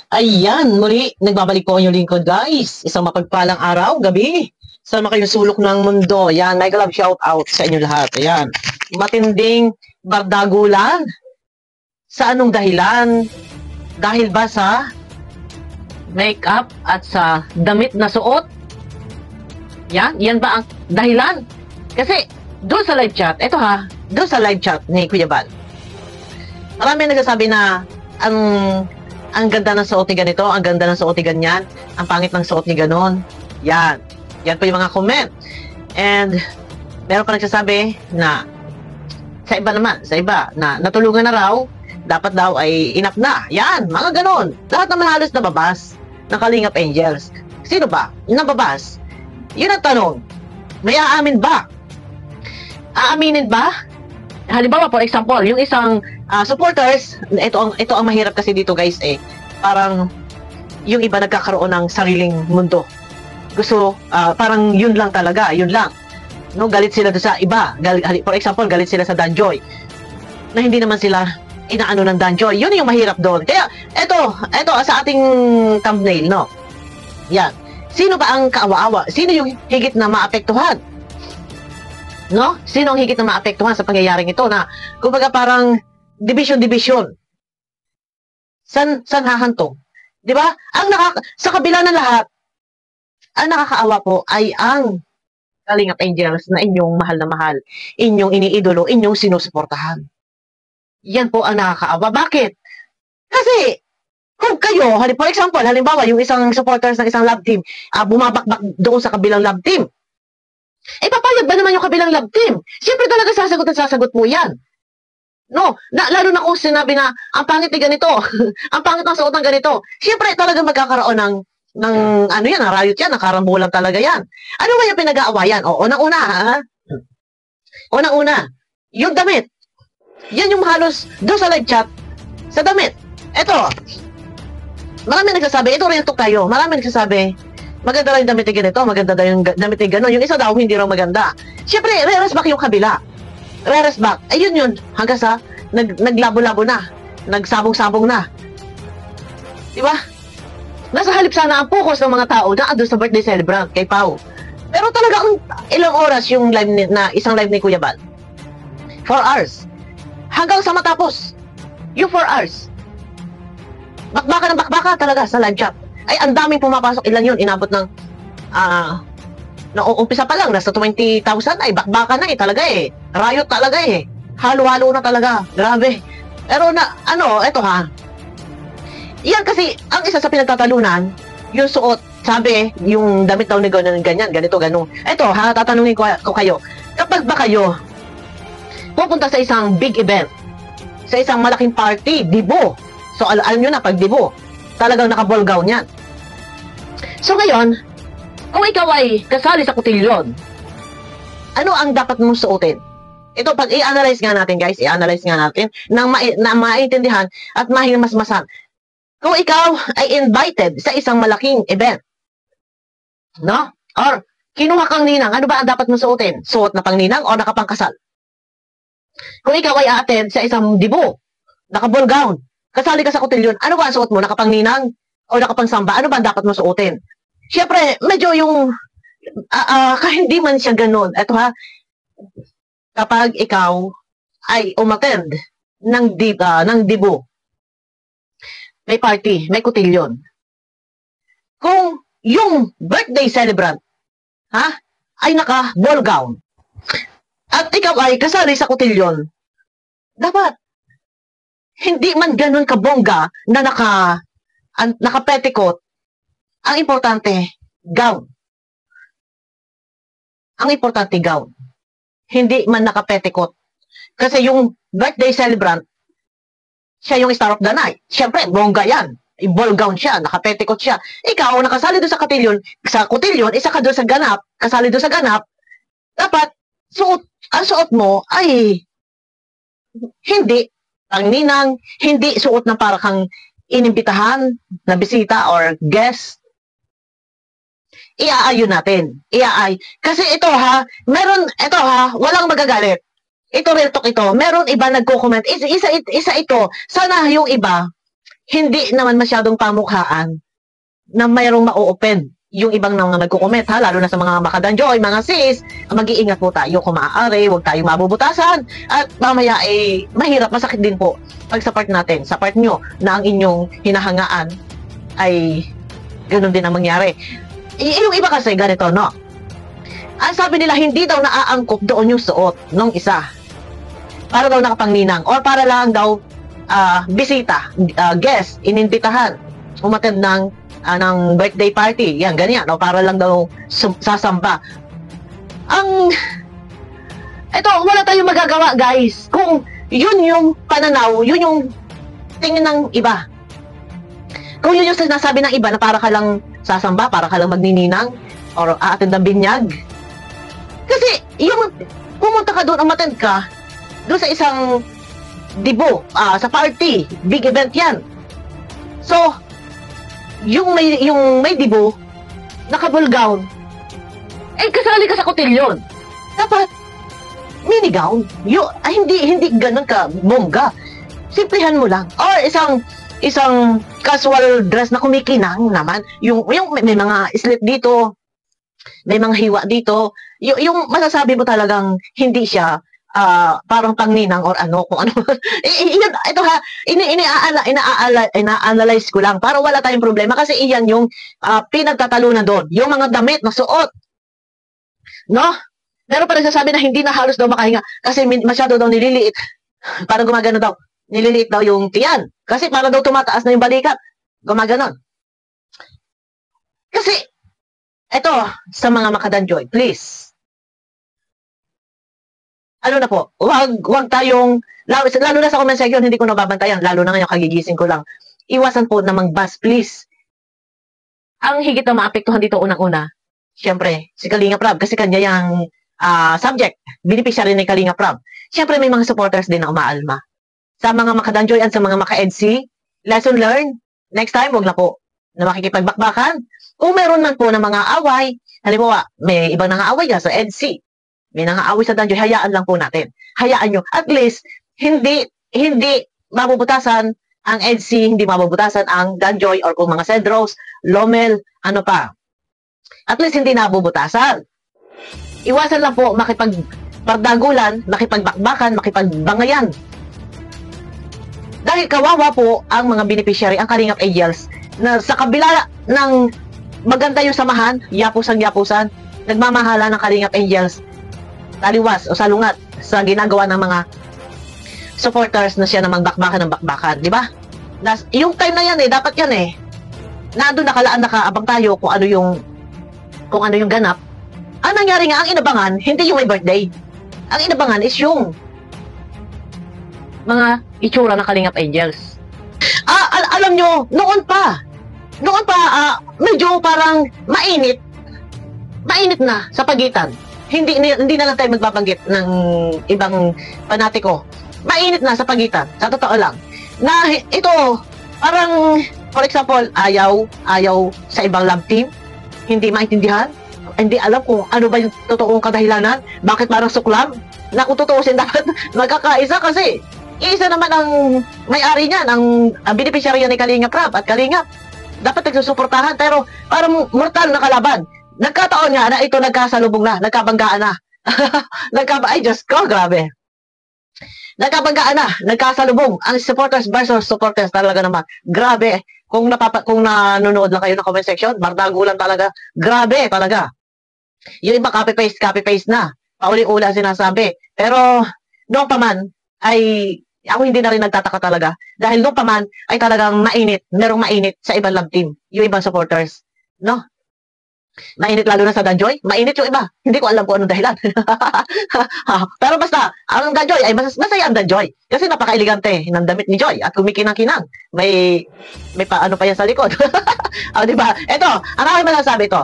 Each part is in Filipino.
Ayan, muli, nagbabalik po ang inyong lingkod, guys. Isang mapagpalang araw, gabi. Sama kayong sulok ng mundo. Yan, mega love shout out sa inyo lahat. Ayan, matinding bardagulan. Sa anong dahilan? Dahil ba sa makeup at sa damit na suot? Yan ba ang dahilan? Kasi, doon sa live chat, doon sa live chat ni Kuya Bal, marami nagsasabi na ang ganda ng suot ni ganito, ang ganda ng suot ni ganyan, ang pangit ng suot ni ganon. Yan po yung mga comment. And meron pa nagsasabi na sa iba na natulungan na raw, dapat daw ay enough na. Yan, mga ganon. Lahat naman halos nababas ng Kalingap Angels. Sino ba nababas? Yun ang tanong. May aamin ba? Aaminin ba? Halimbawa, for example, yung isang supporters, ito ang mahirap kasi dito, guys, parang yung iba nagkakaroon ng sariling mundo. Gusto, parang yun lang talaga, yun lang. No, galit sila doon sa iba. For example, galit sila sa Danjoy. Na hindi naman sila inaano ng Danjoy. Yun yung mahirap doon. Kaya, ito sa ating thumbnail, no? Yan. Sino ba ang kaawa-awa? Sino yung higit na maapektuhan? No? Sino ang higit na maapektuhan sa pangyayaring ito na kumbaga parang division. San hahantong? 'Di ba? Sa kabila ng lahat, ang nakakaawa po ay ang Kalingap Angels na inyong mahal na mahal, inyong iniidolo, inyong sinusuportahan. Yan po ang nakakaawa. Bakit? Kasi kung kayo, for example, halimbawa, yung isang supporters ng isang love team, bumabakbak doon sa kabilang love team, papayag ba naman yung kabilang love team? Siyempre talaga sasagot po yan. No, lalo na kung sinabi na, ang pangit ni ganito, ang pangit ng suot ng ganito, siyempre talaga magkakaroon ng riot yan, nakarambulan talaga yan. Ano ba yung pinag-aawayan? Unang-una, yung damit. Yan yung halos doon sa live chat, sa damit. Ito, marami nagsasabi, ito rin ito kayo, marami nagsasabi, maganda lang yung damit ni ganito, maganda daw yung damit ni gano'n. Yung isa daw, hindi raw maganda. Siyempre, re-respect yung kabila. Re-respect. Ayun yun, hanggang sa naglabo-labo na, nagsabong-sabong na. Diba? Nasa halip sana ang focus ng mga tao na doon sa birthday celebrant kay Pao. Pero talagang ilang oras yung isang live ni Kuya Bal? 4 hours. Hanggang sa matapos. Yung 4 hours. Bakbaka talaga sa live chat. Ay, ang daming pumapasok. Ilan yun? Inabot ng umpisa pa lang, nasa 20,000 ay bakbaka na talaga Riot talaga Halo-halo na talaga. Grabe. Pero eto yan kasi, ang isa sa pinagtatalunan, yung suot, sabi, yung damit daw ni ganyan, ganito, gano'n. Eto tatanungin ko kayo, kapag ba kayo pupunta sa isang big event, sa isang malaking party, dibo. So, alam nyo na, pag dibo, talagang naka-ball gown yan. So, ngayon, kung ikaw ay kasali sa kotilyon, ano ang dapat mong suotin? Ito, pag i-analyze nga natin, guys, na maintindihan at mahimasmasan. Kung ikaw ay invited sa isang malaking event, no? Or, kinuha kang ninang, ano ba ang dapat mong suotin? Suot na pangninang o nakapangkasal? Kung ikaw ay a-attend sa isang dibo, naka-ball gown, kasali ka sa kotilyon, ano ba ang suot mo? Nakapangninang o nakapangsamba? Ano ba ang dapat mong suotin? Siyempre, medyo yung hindi man siya ganun. Ito kapag ikaw ay umattend ng dibo, may party, may kotilyon. Kung yung birthday celebrant, ay naka-ball gown, at ikaw ay kasali sa kotilyon, dapat hindi man ganun kabongga na naka-petticoat. Ang importante, gown. Ang importante, gown. Hindi man naka-petticoat. Kasi yung birthday celebrant, siya yung star of the night. Siyempre, bongga yan. Ball gown siya, naka-petticoat siya. Ikaw, nakasali doon sa kotilyon, isa ka doon sa ganap, kasali doon sa ganap, dapat, ang suot mo ay hindi pangninang, hindi suot na para kang inimbitahan na bisita or guest. Iaayon natin. Kasi ito walang magagalit. Ito, real talk ito. Meron iba nagko-comment. Isa ito. Sana yung iba, hindi naman masyadong pamukhaan na mayroong ma-open yung ibang mga nagko-comment, ha, lalo na sa mga makadanjoy, mga sis, mag-iingat po tayo kung maaari, huwag tayong mabubutasan, at mamaya mahirap, masakit din po pag sa part natin, sa part nyo, na ang inyong hinahangaan ay ganoon din ang mangyari. Yung iba kasi ganito, no? Ang sabi nila, hindi daw naaangkop doon yung suot nung isa. Para daw nakapangninang, or para lang daw bisita, guest, inimbitahan, umattend ng birthday party, yan, ganyan, o para lang daw sasamba. Ito, wala tayong magagawa, guys. Kung yun yung pananaw, yun yung tingin ng iba. Kung yun yung sinasabi ng iba na para ka lang sasamba, para ka lang magnininang, or aattend ng binyag. Kasi, yung pumunta ka doon, umattend ka, doon sa isang dibo, sa party, big event yan. So, yung may dibo, naka-ball gown, kasali ka sa kotilyon. Dapat, mini gown. Hindi ganun ka, bongga. Simplihan mo lang. Or isang casual dress na kumikinang naman. Yung may mga slit dito, may mga hiwa dito. Yung masasabi mo talagang hindi siya parang pangninang or ano, kung ano. Ito ha, ina-analyze ko lang para wala tayong problema kasi iyan yung pinagtatalunan doon. Yung mga damit na suot. No? Meron pa rin sasabi na hindi na halos daw makahinga kasi masyado daw nililiit. Parang gumagano daw. Nililiit daw yung tiyan. Kasi para daw tumataas na yung balikat. Gumaganon. Kasi, ito, sa mga makadanjoy, please. Ano na po, wag tayong, lalo na sa comment section, hindi ko nababantayan, lalo na ngayon, kagigising ko lang. Iwasan po na mag-bus, please. Ang higit na maapektuhan dito unang-una, syempre, si Kalinga Prab, kasi kanya yung subject, beneficiary ni Kalinga Prab. Syempre, may mga supporters din na umaalma. Sa mga makadanjoy at sa mga maka-EDC, lesson learned, next time, wag na po na makikipagbakbakan. Kung meron man po ng mga away, halimbawa, may ibang nangaaway yan sa EDC, may nangaaway sa danjoy, hayaan lang po natin. Hayaan nyo. At least, hindi mabubutasan ang EDC, hindi mabubutasan ang danjoy or kung mga Cedros, Lomel, ano pa. At least, hindi nabubutasan. Iwasan lang po makipagpardagulan, makipagbakbakan, makipagbangayan. Dahil kawawa po ang mga beneficiary, ang Kalingap Angels, na sa kabila ng maganda yung samahan, yapusan, nagmamahala ng Kalingap Angels, taliwas o salungat sa ginagawa ng mga supporters na siya na magbakbakan ng bakbakan, di ba? Yung time na yan dapat yan nandun nakaabang tayo kung ano yung ganap. Ang nangyari nga, ang inabangan, hindi yung may birthday. Ang inabangan is yung mga itsura ng Kalingap Angels. Alam nyo, noon pa, medyo parang mainit na sa pagitan. Hindi na lang tayo magbabanggit ng ibang panatiko. Mainit na sa pagitan, sa totoo lang. Na ito, parang, for example, ayaw sa ibang love team, hindi maintindihan, hindi alam kung ano ba yung totoong kadahilanan, bakit parang suklam, na kung tutuusin dapat magkakaisa kasi isa naman ang may-ari niyan, ang beneficiary ni Kalinga Prab at Kalinga. Dapat nagsusuportahan, pero parang mortal na kalaban. Nagkataon nga na ito nagkasalubong na, nagkabanggaan na. Ay, Diyos ko, grabe. Nagkabanggaan na, nagkasalubong. Ang supporters versus supporters talaga naman. Grabe. Kung nanonood lang kayo ng comment section, bardagulan talaga. Grabe talaga. Yung iba copy-paste na. Pauli-uli ang sinasabi. Pero, noong pa man, ay ako hindi na rin nagtataka talaga. Dahil noong pa man, ay talagang merong mainit sa ibang love team. Yung ibang supporters. No? Mainit lalo na sa Danjoy. Mainit yung iba. Hindi ko alam kung anong dahilan. Pero basta, ang Danjoy ay masaya ang Danjoy. Kasi napaka-elegante ng damit ni Joy. At kumikinang-kinang. May paano pa yan sa likod. Diba? Ito, ang aking masasabi ito.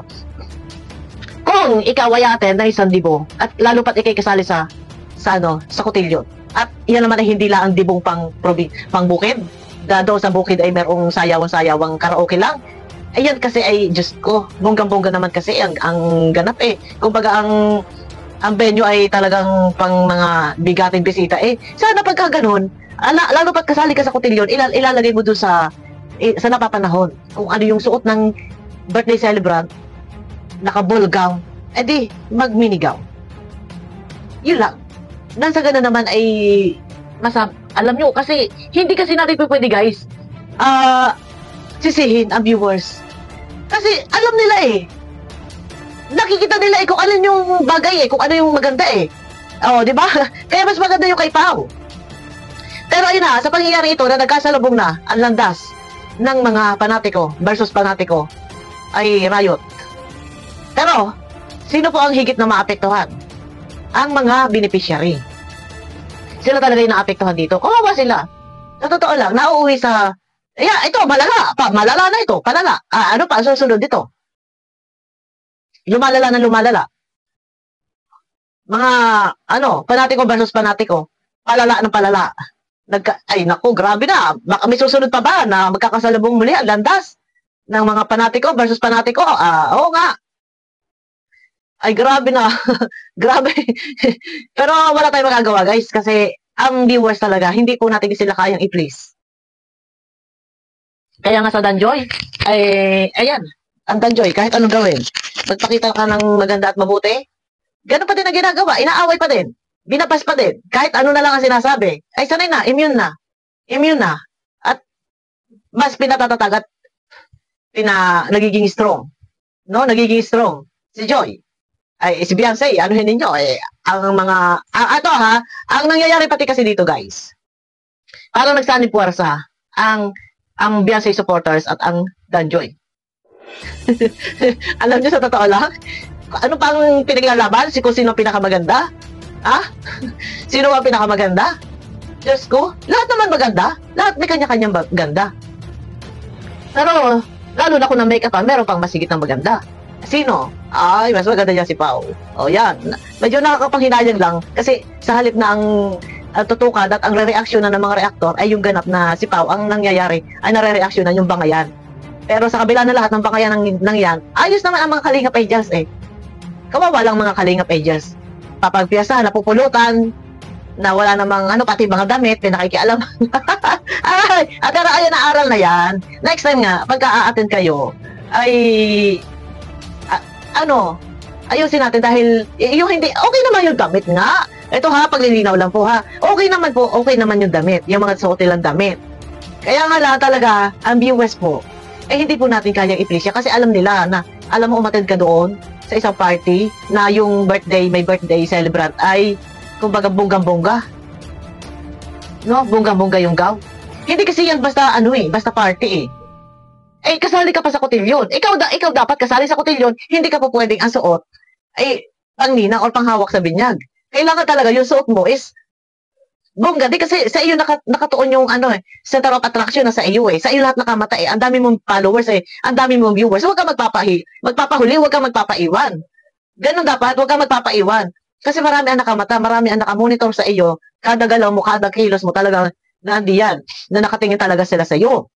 Kung ikaw ay atin na 1,000, at lalo pat ikay kasali sa kotilyon. At yan naman ay hindi lang ang dibong pang bukid. Doon sa bukid ay merong sayawang karaoke lang. Ayan kasi ay, Diyos ko, bonggang-bongga naman kasi ang ganap Kumbaga ang venue ay talagang pang mga bigating bisita Sana pagka ganun, lalo pat kasali ka sa kotilyon, ilalagay mo doon sa sa napapanahon. Kung ano yung suot ng birthday celebrant, naka-ball gown, edi mag-mini gown. Yun lang. Nang sa gano'n naman ay alam nyo, kasi hindi kasi natin pwede guys sisihin ang viewers. Kasi alam nila eh. Nakikita nila eh kung ano yung bagay eh, kung ano yung maganda eh. Oh, di ba? Kaya mas maganda yung kay Pao. Pero ayun na, sa pangyayari ito na nagkasalubong na ang landas ng mga panatiko versus panatiko ay riot. Pero, sino po ang higit na maapektuhan? Ang mga beneficiary. Sila talaga yung naapektuhan dito. Kawawa sila. Sa totoo lang, nauuwi sa... ito, malala. Malala na ito. Palala. Ano pa? Susunod dito. Lumalala na lumalala. Mga, panatiko versus panatiko. Palala ng palala. Naku, grabe na. Baka may susunod pa ba na magkakasalubong muli ang landas ng mga panatiko versus panatiko? Oo nga. Ay, grabe na. Grabe. Pero wala tayong magagawa, guys. Kasi ang viewers talaga, hindi po natin sila kayang i-please. Kaya nga sa Danjoy, ayan. Ang Danjoy, kahit anong gawin, magpakita ka ng maganda at mabuti, ganun pa din ang ginagawa. Inaaway pa din. Binapas pa din. Kahit ano na lang ang sinasabi. Ay, sanay na. Immune na. Immune na. At mas pinatatatag at nagiging strong. No? Nagiging strong. Si Joy. Ay, si Beyonce, anuhin ninyo, ang mga, ang nangyayari pati kasi dito, guys, parang nagsanib puwersa ang Beyonce supporters at ang Danjoy. Alam niyo, sa totoo lang, ano pang pinaglalaban? Kung sino pinakamaganda? Sino ang pinakamaganda? Diyos ko, lahat naman maganda. Lahat may kanya-kanyang ganda. Pero, lalo na kung na make-up meron pang masigit ng maganda. Sino? Ay, mas maganda niya si Pao. O, yan. Medyo nakakapanghinayang lang kasi sa halip na ang tutukan at ang re-reaksyonan ng mga reaktor ay yung ganap na si Pao, ang nangyayari ay nare-reaksyonan yung bangayan. Pero sa kabila na lahat ng bangayan ng yan, ayos naman ang mga Kalingap Angels eh. Kawawa lang mga Kalingap Angels. Papagpiyasahan, napupulutan, na wala namang pati mga damit, pinakikialam. Pero ayun na aral na yan. Next time nga, pagka-a-attend kayo, ay ayusin natin dahil yung hindi, okay naman yung damit nga. Ito paglilinaw lang po Okay naman yung damit, yung mga suotin lang damit. Kaya nga lang talaga, ang viewers po, hindi po natin kayang i-please kasi alam nila na, alam mo umattend ka doon sa isang party na yung may birthday celebrant ay, kumbaga bonggang-bongga. No, bonggang-bongga yung gaw. Hindi kasi yan basta basta party kasali ka pa sa kotilyon. Ikaw dapat kasali sa kotilyon, hindi ka po pwedeng ang suot pangninang or panghawak sa binyag. Kailangan talaga yung suot mo is bongga. Di kasi sa iyo nakatuon yung center of attraction na sa iyo Sa iyo lahat nakamata Ang dami mong followers ang dami mong viewers. Huwag ka magpapahuli, huwag ka magpapaiwan. Ganun dapat, huwag ka magpapaiwan. Kasi marami ang nakamata, marami ang nakamonitor sa iyo. Kada galaw mo, kada kilos mo talaga nandiyan, na nakatingin talaga sila sa iyo.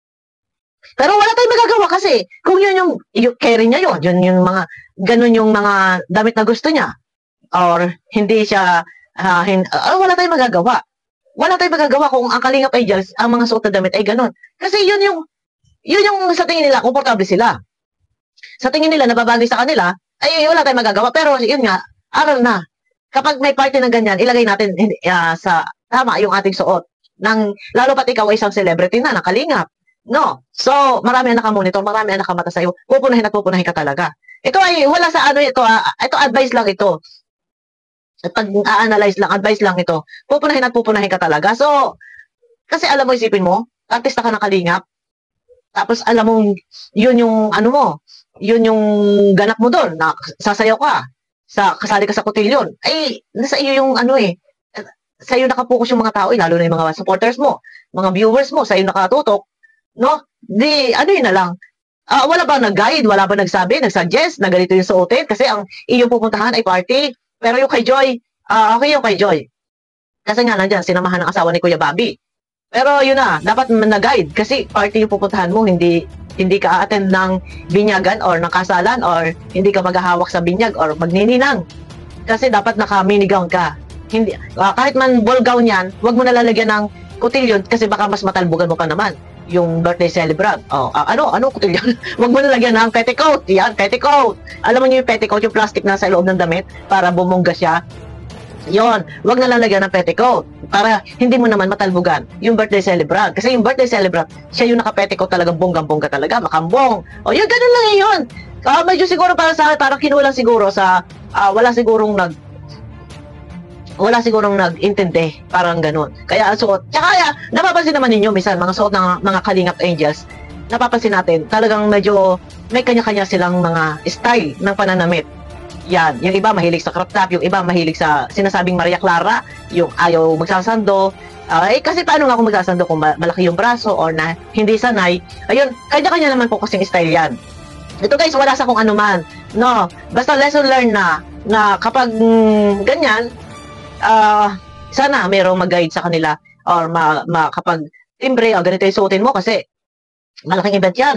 Pero wala tayong magagawa kasi kung yun yung carry niya yun yung mga, ganun yung mga damit na gusto niya. Or hindi siya, wala tayong magagawa. Wala tayong magagawa kung ang Kalingap Angels, ang mga suot na damit ay ganun. Kasi yun yung sa tingin nila, komportable sila. Sa tingin nila, nababagay sa kanila, ay wala tayong magagawa. Pero yun nga, aral na. Kapag may party ng ganyan, ilagay natin sa tama yung ating suot. Lalo pat ikaw ay isang celebrity na, Kalingap. No. So, marami ang nakamonitor, marami ang nakamata sa iyo. Pupunahin at pupunahin ka talaga. Ito ay wala sa ito advice lang ito. Pag-a-analyze lang, advice lang ito. Pupunahin at pupunahin ka talaga. So, kasi alam mo, isipin mo, artista ka ng Kalingap. Tapos alam mo, yun yung yun yung ganap mo doon, na sasayaw ka, kasali ka sa kotilyon. Ay, nasa iyo yung sa iyo nakapokus yung mga tao, lalo na yung mga supporters mo, mga viewers mo, sa iyo nakatutok. No? Di, yun na lang. Wala ba nag-guide? Wala ba nagsabi, nag-suggest na ganito yung suotin? Kasi ang iyong pupuntahan ay party. Pero yung kay Joy, okay yung kay Joy. Kasi nga nandiyan, sinamahan ng asawa ni Kuya Bobby. Pero yun na, dapat nag-guide. Kasi party yung pupuntahan mo, hindi ka a-attend ng binyagan or ng kasalan or hindi ka maghahawak sa binyag or magnininang. Kasi dapat naka-mini gown ka. Kahit man ball gown yan, huwag mo nalalagyan ng kotilyon kasi baka mas matalbugan mo pa naman. yung birthday celebrant. Oh, ano kutilyon? Wag mo na lagyan ng petticoat. Yan, petticoat. Alam mo niyo yung petticoat, yung plastic na sa loob ng damit para bumongga siya. Yon, wag na lang lagyan ng petticoat para hindi mo naman matalbugan yung birthday celebrant. Kasi yung birthday celebrant, siya yung naka-petticoat talagang bonggang-bongga talaga, makambong. O yun, ganun lang yun. Medyo siguro para sa akin, parang kinulang siguro sa, wala sigurong nag-intindi, parang ganun. Kaya ang suot, tsaka napapansin naman ninyo, minsan, mga suot ng mga Kalingap Angels, napapansin natin, talagang medyo may kanya-kanya silang mga style ng pananamit. Yan, yung iba mahilig sa crop top, yung iba mahilig sa sinasabing Maria Clara, yung ayaw magsasando. Kasi paano nga kung magsasando kung malaki yung braso or na hindi sanay? Ayun, kanya-kanya naman po kasing style yan. Ito guys, wala sa kung ano man. No, basta lesson learned na kapag ganyan, sana mayroong mag-guide sa kanila or kapag timbre, ganito yung suotin mo kasi malaking event yan.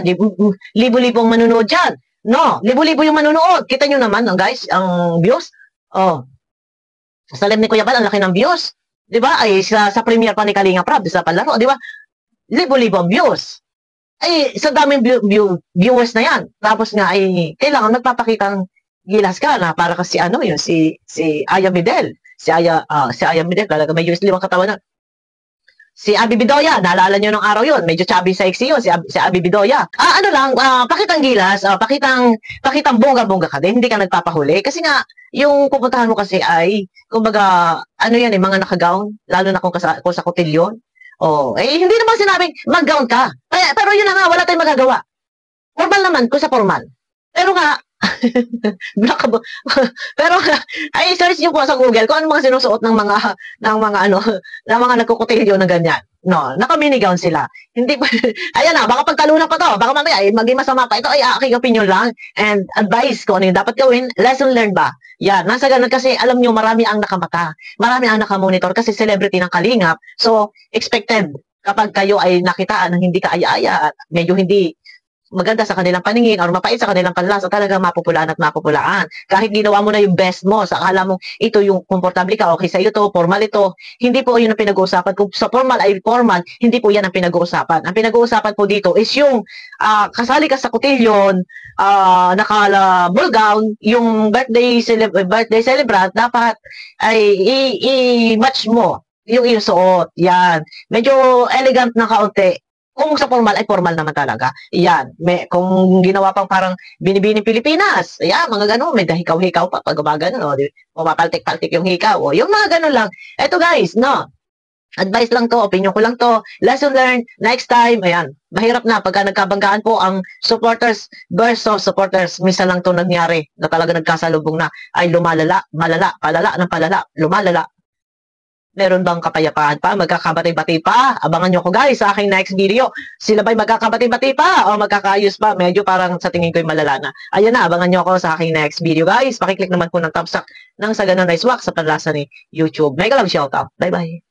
Libo-libong manunood yan. No, libo-libo yung manunood. Kita nyo naman, guys, ang views. Oh, sa live ni Kuya Bal, ang laki ng views. Di ba? Ay, sa premiere pa ni Kalinga Prab, sa palaro, di ba? Libo-libo ang views. Ay, sa daming viewers na yan. Tapos nga, ay, kailangan magpapakitang gilas ka na para kasi yun, si Aya Midel. Si Aya Midel, talaga may US limang katawan na. Si Abby Bidoya, naalala nyo nung araw yun, medyo chubby sexy yun, si Abby Bidoya. Pakitang gilas, pakitang bongga-bongga ka din, hindi ka nagpapahuli. Kasi nga, yung pupuntahan mo kasi ay, kumbaga, yan mga naka-gown, lalo na kung sa kotilyon. Hindi naman sinabing mag-gown ka. Pero yun na nga, wala tayong magagawa. Formal naman, kung sa formal. Pero nga, pero ay search niyo po sa Google kung ano mga sinusuot ng mga nagkukutilyo na ganyan. No, naka-mini gown sila. Hindi pa ayan na, baka pagtalunan pa to. Baka mamaya maging masama pa ito. Ay, aking opinion lang and advice ko ano yung dapat gawin. Lesson learned ba? Yan, nasa ganun kasi alam niyo marami ang nakamata. Marami ang nakamonitor kasi celebrity ng Kalingap. So, expected kapag kayo ay nakitaan ng hindi kaaya-aya at medyo hindi maganda sa kanilang paningin or mapait sa kanilang panlasa, talaga mapupulaan at mapupulaan. Kahit ginawa mo na yung best mo, sa akala mong ito yung komportable ka, okay sa iyo to, formal ito, hindi po yun ang pinag-uusapan. Kung sa formal ay formal, hindi po yan ang pinag-uusapan. Ang pinag-uusapan po dito is yung kasali ka sa kotilyon, naka-ball gown, yung birthday celebrant, dapat ay i-match mo yung iyong suot. Yan. Medyo elegant na kaunti. Kung sa formal ay formal naman talaga. Yan. Kung ginawa pang parang binibining Pilipinas, mga ganun, may hikaw-hikaw pa pag gumagano, no? Mapapaltik-paltik yung hikaw. Yung mga ganun lang. Eto guys, no? Advice lang to, opinion ko lang to. Lesson learned, next time, ayan. Mahirap na pagka nagkabanggaan po ang supporters versus supporters. Minsan lang to nangyari na talaga nagkasalubong na ay lumalala, palala ng palala, lumalala. Meron bang kapayapaan pa? Magkakabati-bati pa? Abangan nyo ko guys sa aking next video. Sila ba'y magkakabati-bati pa? O magkakaayos pa? Medyo parang sa tingin ko'y malala na. Ayan na, abangan nyo ako sa aking next video guys. Pakiclick naman po ng thumbs up nang sa ganun nice walk sa panlasa ni YouTube. Mega love shoutout. Bye-bye.